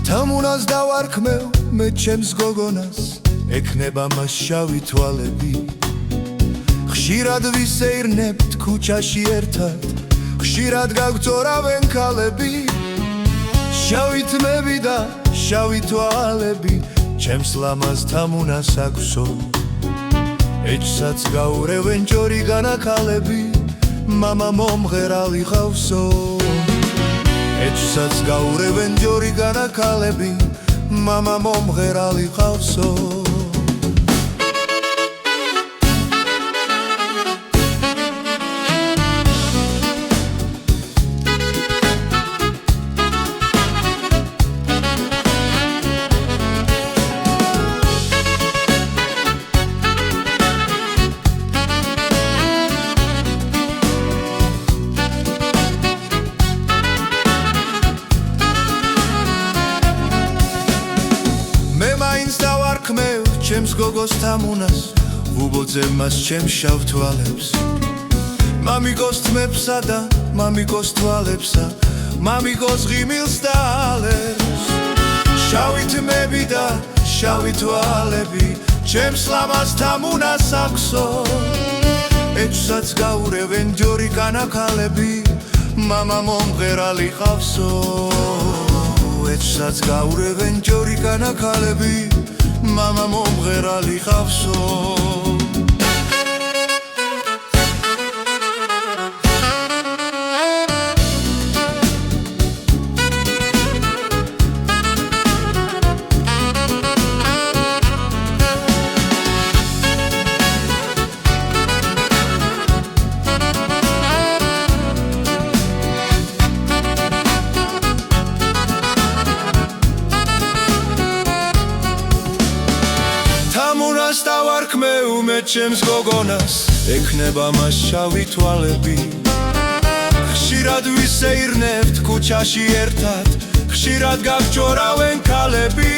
თამუნას დავარქმევ მე ჩემს გოგონას ეკნება მას შავი თვალები ხშირად ვისეირნებთ ქუჩაში ერთად ხშირად გაგწორავენ ქალები შავი თმები და შავი თვალები ჩემს ლამაზ თამუნას აქვსო ეჭსაც გაურევენ ჯორიგანა ქალები მამა მომღერალი ხავსო ეჭსაც გაურევენ ჯორიგანა ქალები მამა მომღერალი ხავსო ჩემს გოგოს თამუნას ვუბოძე მას ჩემს შავ თვალებს მამიკოს თმებსა და მამიკოს თვალებსა მამიკოს ღიმილს და ალებს შავი თმები და შავი თვალები ჩემს ლამაზ თამუნას აქვსო ეჭსაც გაურევენ ჯორიგანა ქალები მამა მომღერალი ხავსო ეჭსაც გაურევენ ჯორიგანა ქალები მამა მომღერალი ხავსო თამუნას დავარქმევ მე ჩემს გოგონას ეკნება მას შავი თვალები ხშირად ვისეირნებთ ქუჩაში ერთად ხშირად გაგჯორავენ ქალები